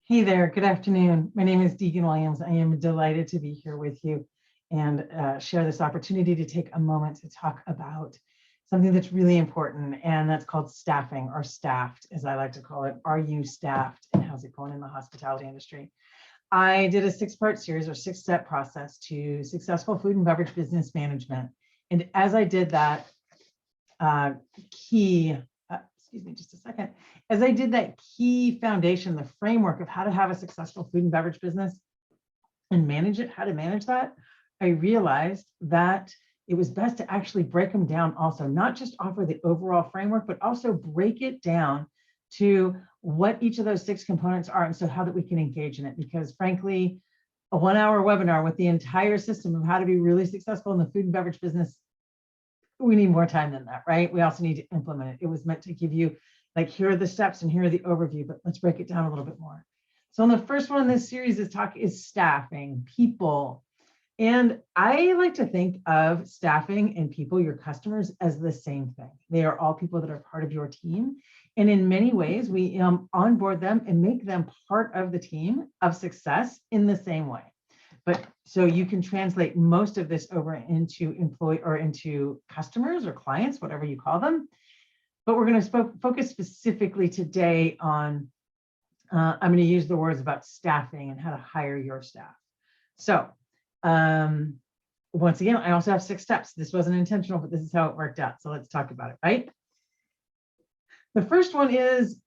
Hey there, good afternoon. My name is Deegan Williams. I am delighted to be here with you and share this opportunity to take a moment to talk about something that's really important, and that's called staffing, or staffed, as I like to call it. Are you staffed, and how's it going in the hospitality industry? I did a 6-part series or 6-step process to successful food and beverage business management. And as I did that excuse me just a second, as I did that key foundation, the framework of how to have a successful food and beverage business and manage it, how to manage that, I realized that it was best to actually break them down also, not just offer the overall framework, but also break it down to what each of those 6 components are, and so how that we can engage in it. Because frankly, a 1-hour webinar with the entire system of how to be really successful in the food and beverage business, we need more time than that, right? We also need to implement it. It was meant to give you, like, here are the steps and here are the overview, but let's break it down a little bit more. So in the first one in this series is staffing, people. And I like to think of staffing and people, your customers, as the same thing. They are all people that are part of your team. And in many ways, we onboard them and make them part of the team of success in the same way. But so you can translate most of this over into employee or into customers or clients, whatever you call them. But we're going to focus specifically today on, I'm going to use the words about staffing and how to hire your staff. So once again, I also have 6 steps. This wasn't intentional, but this is how it worked out. So let's talk about it, right? The first one is,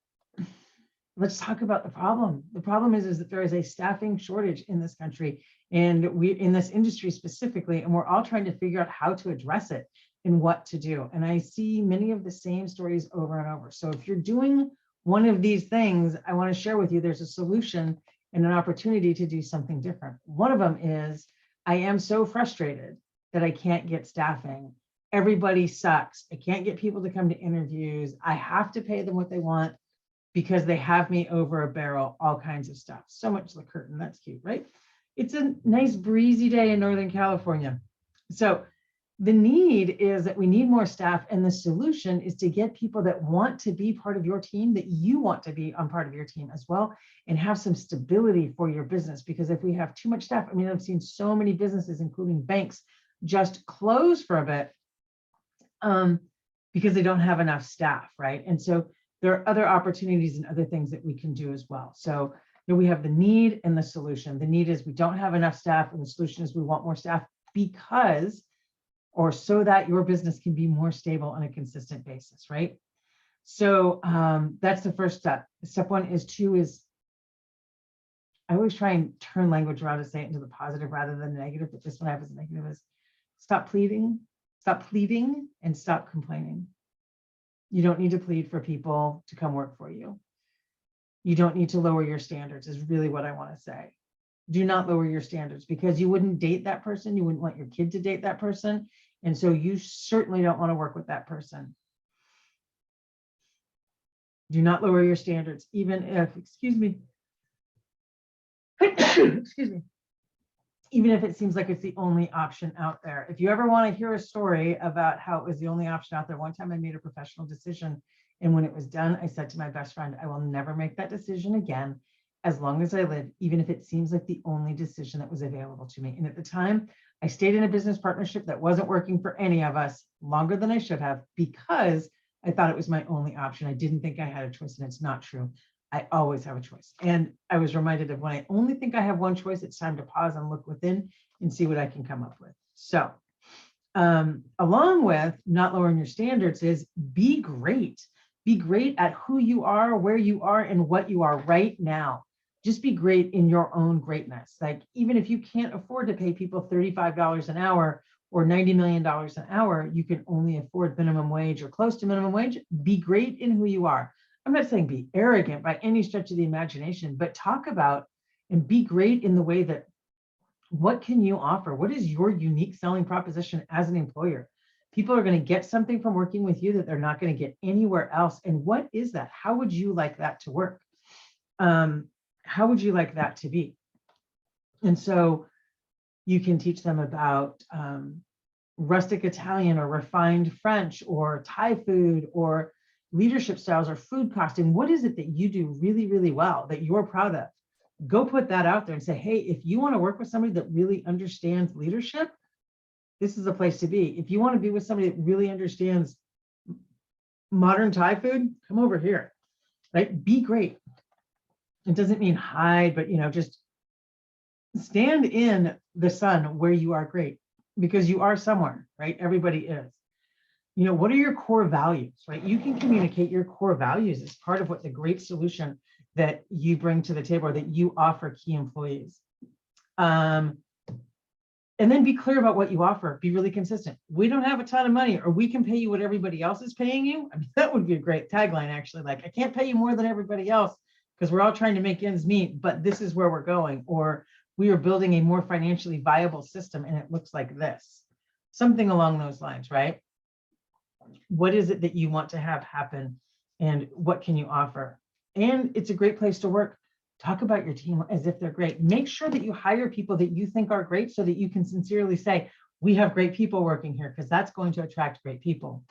let's talk about the problem. The problem is that there is a staffing shortage in this country, and we in this industry specifically, and we're all trying to figure out how to address it and what to do. And I see many of the same stories over and over. So if you're doing one of these things, I want to share with you, there's a solution and an opportunity to do something different. One of them is, I am so frustrated that I can't get staffing. Everybody sucks. I can't get people to come to interviews. I have to pay them what they want because they have me over a barrel, all kinds of stuff. So much the curtain, that's cute, right? It's a nice breezy day in Northern California. So the need is that we need more staff, and the solution is to get people that want to be part of your team, that you want to be on part of your team as well, and have some stability for your business. Because if we have too much staff, I mean, I've seen so many businesses, including banks, just close for a bit because they don't have enough staff, right? And so there are other opportunities and other things that we can do as well. So we have the need and the solution. The need is we don't have enough staff, and the solution is we want more staff because, or so that your business can be more stable on a consistent basis, right? So that's the first step. Step 1 is 2 is, I always try and turn language around to say it into the positive rather than the negative, but this one I have as a negative is stop pleading, and stop complaining. You don't need to plead for people to come work for you. You don't need to lower your standards, is really what I want to say. Do not lower your standards, because you wouldn't date that person. You wouldn't want your kid to date that person. And so you certainly don't want to work with that person. Do not lower your standards, even if, excuse me, even if it seems like it's the only option out there. If you ever want to hear a story about how it was the only option out there, one time I made a professional decision, and when it was done, I said to my best friend, I will never make that decision again as long as I live, even if it seems like the only decision that was available to me. And at the time, I stayed in a business partnership that wasn't working for any of us longer than I should have, because I thought it was my only option. I didn't think I had a choice, and it's not true. I always have a choice. And I was reminded of, when I only think I have one choice, it's time to pause and look within and see what I can come up with. So along with not lowering your standards is be great. Be great at who you are, where you are, and what you are right now. Just be great in your own greatness. Like, even if you can't afford to pay people $35 an hour or $90 million an hour, you can only afford minimum wage or close to minimum wage. Be great in who you are. I'm not saying be arrogant by any stretch of the imagination, but talk about and be great in the way that, what can you offer? What is your unique selling proposition as an employer? People are going to get something from working with you that they're not going to get anywhere else. And what is that? How would you like that to work? How would you like that to be? And so you can teach them about rustic Italian or refined French or Thai food or leadership styles or food costing. What is it that you do really, really well that you're proud of? Go put that out there and say, hey, if you want to work with somebody that really understands leadership, this is a place to be. If you want to be with somebody that really understands modern Thai food, come over here, right? Be great. It doesn't mean hide, but just stand in the sun where you are great, because you are somewhere, right? Everybody is. What are your core values, right? You can communicate your core values as part of what the great solution that you bring to the table or that you offer key employees. And then be clear about what you offer. Be really consistent. We don't have a ton of money, or we can pay you what everybody else is paying you. I mean, that would be a great tagline, actually. Like, I can't pay you more than everybody else because we're all trying to make ends meet, but this is where we're going. Or we are building a more financially viable system and it looks like this. Something along those lines, right? What is it that you want to have happen and what can you offer? And it's a great place to work. Talk about your team as if they're great. Make sure that you hire people that you think are great so that you can sincerely say, we have great people working here, because that's going to attract great people.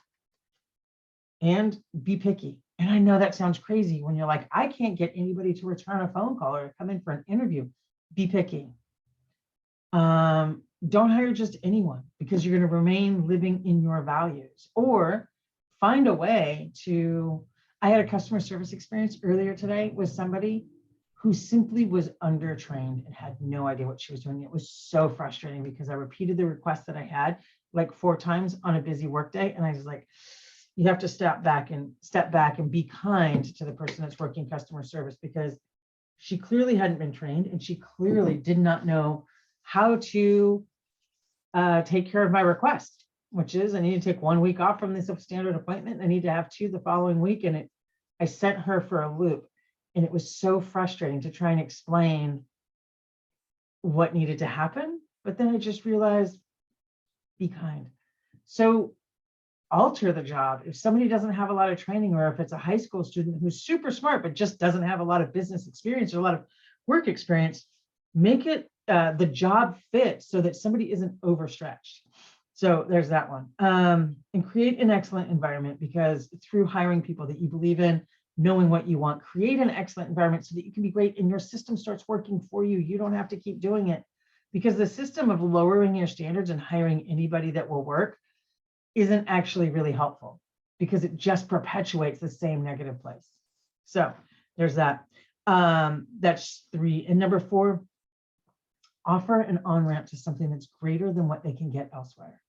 And be picky. And I know that sounds crazy when you're like, I can't get anybody to return a phone call or come in for an interview. Be picky. Don't hire just anyone, because you're going to remain living in your values. Or find a way to, I had a customer service experience earlier today with somebody who simply was undertrained and had no idea what she was doing. It was so frustrating because I repeated the request that I had like 4 times on a busy workday. And I was like, you have to step back and be kind to the person that's working customer service, because she clearly hadn't been trained and she clearly did not know how to take care of my request, which is I need to take 1 week off from this standard appointment. I need to have 2 the following week. And I sent her for a loop. And it was so frustrating to try and explain what needed to happen. But then I just realized, be kind. So alter the job. If somebody doesn't have a lot of training, or if it's a high school student who's super smart, but just doesn't have a lot of business experience or a lot of work experience, make it the job fit so that somebody isn't overstretched. So there's that one. And create an excellent environment, because through hiring people that you believe in, knowing what you want, create an excellent environment so that you can be great and your system starts working for you. You don't have to keep doing it, because the system of lowering your standards and hiring anybody that will work isn't actually really helpful, because it just perpetuates the same negative place. So there's that. That's 3. And number 4, offer an on-ramp to something that's greater than what they can get elsewhere.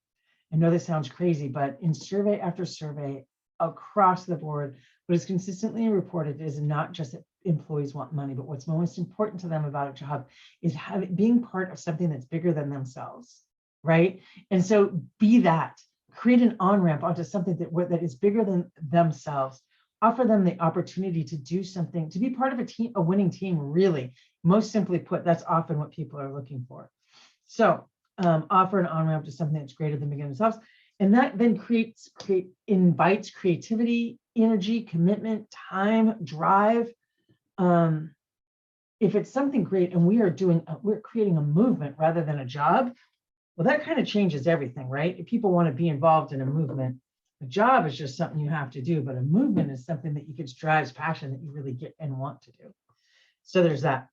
I know this sounds crazy, but in survey after survey across the board, what is consistently reported is not just that employees want money, but what's most important to them about a job is being part of something that's bigger than themselves, right? And so be that. Create an on-ramp onto something that is bigger than themselves. Offer them the opportunity to do something, to be part of a team, a winning team, really. Most simply put, that's often what people are looking for. So offer an on-ramp to something that's greater than themselves. And that then invites creativity, energy, commitment, time, drive. If it's something great and we're creating a movement rather than a job, well, that kind of changes everything, right? If people want to be involved in a movement, a job is just something you have to do, but a movement is something that drives passion that you really get and want to do. So there's that.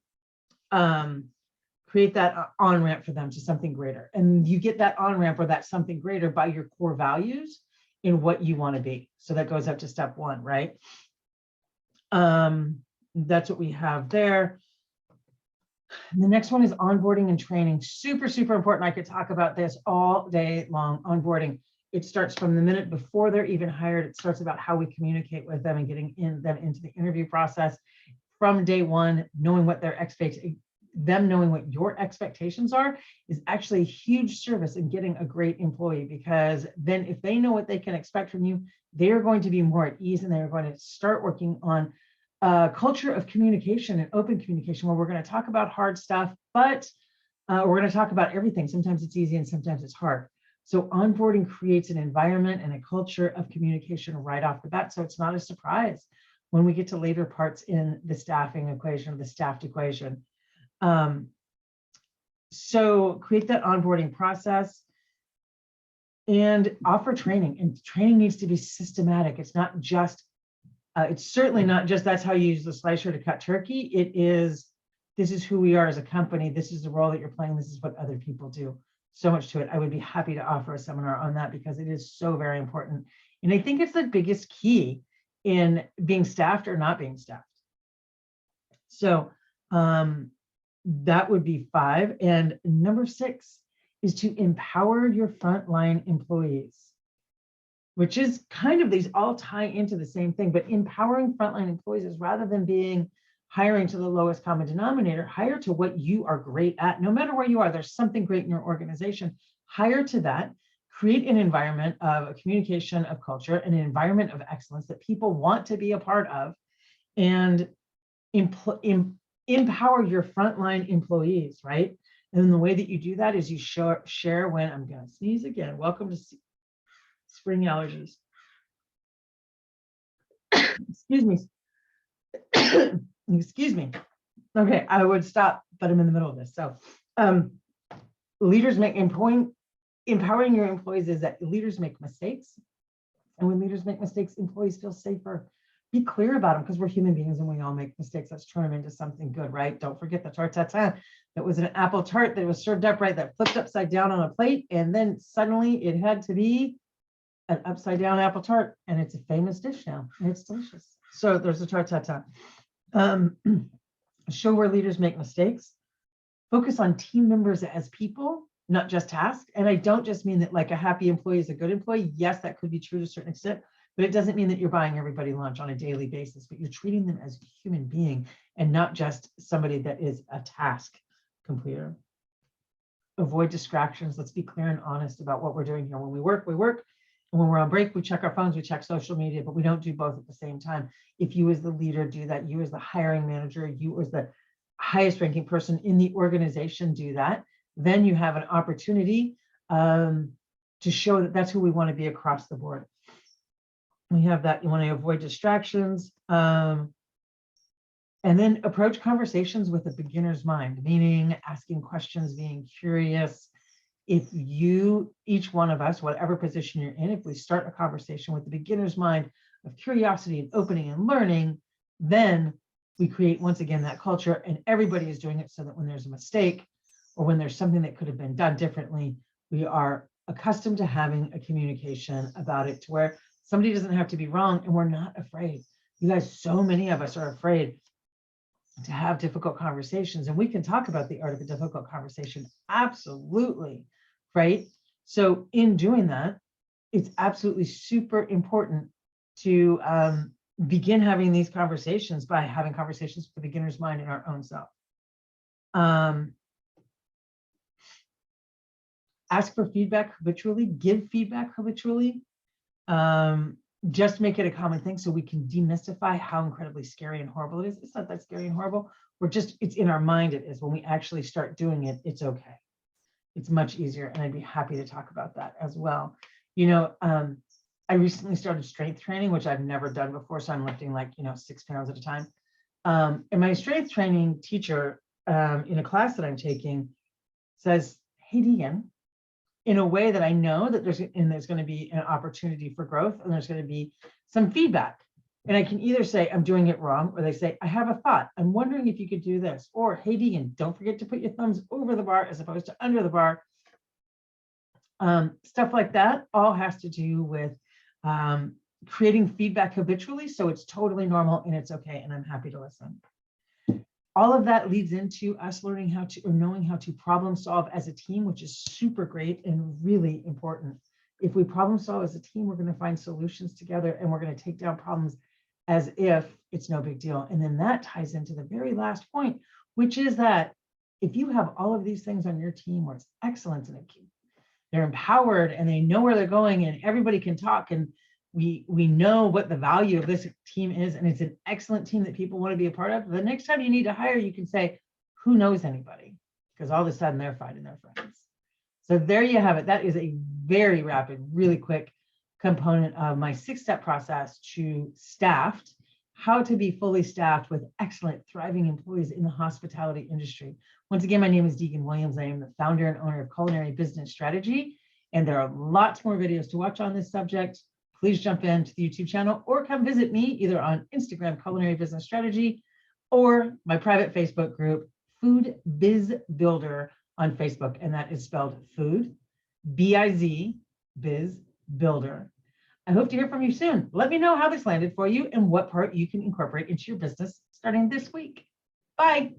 Create that on-ramp for them to something greater. And you get that on-ramp or that something greater by your core values in what you want to be. So that goes up to step 1, right? That's what we have there. And the next one is onboarding and training. Super, super important. I could talk about this all day long. Onboarding. It starts from the minute before they're even hired. It starts about how we communicate with them and getting them into the interview process from day 1, knowing what them knowing what your expectations are is actually a huge service in getting a great employee, because then if they know what they can expect from you, they're going to be more at ease and they're going to start working on a culture of communication and open communication, where we're going to talk about hard stuff, but we're going to talk about everything. Sometimes it's easy and sometimes it's hard. So onboarding creates an environment and a culture of communication right off the bat. So it's not a surprise when we get to later parts in the staffing equation or the staffed equation. So create that onboarding process and offer training, and training needs to be systematic. It's not just, it's certainly not just that's how you use the slicer to cut turkey. It is this is who we are as a company. This is the role that you're playing. This is what other people do. So much to it. I would be happy to offer a seminar on that because it is so very important. And I think it's the biggest key in being staffed or not being staffed. So that would be 5. And number 6 is to empower your frontline employees, which is kind of, these all tie into the same thing, but empowering frontline employees is rather than being hiring to the lowest common denominator, hire to what you are great at. No matter where you are, there's something great in your organization. Hire to that, create an environment of a communication of culture, an environment of excellence that people want to be a part of, and empower your frontline employees, right? And the way that you do that is you share when, I'm gonna sneeze again. Welcome to spring allergies. Excuse me. Excuse me. Okay, I would stop, but I'm in the middle of this. So leaders empowering your employees is that leaders make mistakes. And when leaders make mistakes, employees feel safer. Be clear about them because we're human beings and we all make mistakes. Let's turn them into something good, right? Don't forget the tart tatin. That was an apple tart that was served up right, that flipped upside down on a plate. And then suddenly it had to be an upside down apple tart. And it's a famous dish now. And it's delicious. So there's a tart tatin. Show where leaders make mistakes. Focus on team members as people, not just tasks. And I don't just mean that like a happy employee is a good employee. Yes, that could be true to a certain extent, but it doesn't mean that you're buying everybody lunch on a daily basis, but you're treating them as a human being and not just somebody that is a task completer. Avoid distractions. Let's be clear and honest about what we're doing here. When we work, we work. And when we're on break, we check our phones, we check social media, but we don't do both at the same time. If you as the leader do that, you as the hiring manager, you as the highest ranking person in the organization do that, then you have an opportunity to show that that's who we want to be across the board. We have that. You want to avoid distractions, and then approach conversations with a beginner's mind, meaning asking questions, being curious. If you, each one of us, whatever position you're in, if we start a conversation with the beginner's mind of curiosity and opening and learning, then we create, once again, that culture, and everybody is doing it so that when there's a mistake or when there's something that could have been done differently, we are accustomed to having a communication about it to where somebody doesn't have to be wrong and we're not afraid. You guys, so many of us are afraid to have difficult conversations, and we can talk about the art of a difficult conversation. Absolutely. Right. So in doing that, it's absolutely super important to begin having these conversations by having conversations with the beginner's mind in our own self. Ask for feedback habitually, give feedback habitually. Just make it a common thing so we can demystify how incredibly scary and horrible it is. It's not that scary and horrible. It's in our mind it is. When we actually start doing it, it's okay. It's much easier, and I'd be happy to talk about that as well. You know, I recently started strength training, which I've never done before, so I'm lifting like 6 pounds at a time. And my strength training teacher in a class that I'm taking says, "Hey, Deegan," in a way that I know that there's going to be an opportunity for growth, and there's going to be some feedback. And I can either say I'm doing it wrong, or they say, "I have a thought. I'm wondering if you could do this." Or, "Hey, Deegan, don't forget to put your thumbs over the bar as opposed to under the bar." Stuff like that all has to do with creating feedback habitually. So it's totally normal and it's okay. And I'm happy to listen. All of that leads into us learning how to, or knowing how to problem solve as a team, which is super great and really important. If we problem solve as a team, we're going to find solutions together and we're going to take down problems as if it's no big deal. And then that ties into the very last point, which is that if you have all of these things on your team where it's excellence and they're empowered and they know where they're going and everybody can talk and we know what the value of this team is, and it's an excellent team that people want to be a part of, the next time you need to hire, you can say, "Who knows anybody?" Because all of a sudden they're finding their friends. So there you have it. That is a very rapid, really quick component of my 6-step process to staffed, how to be fully staffed with excellent, thriving employees in the hospitality industry. Once again, my name is Deegan Williams. I am the founder and owner of Culinary Business Strategy, and there are lots more videos to watch on this subject. Please jump into the YouTube channel or come visit me either on Instagram, Culinary Business Strategy, or my private Facebook group, Food Biz Builder on Facebook, and that is spelled food, B-I-Z, Biz Builder. I hope to hear from you soon. Let me know how this landed for you and what part you can incorporate into your business starting this week. Bye.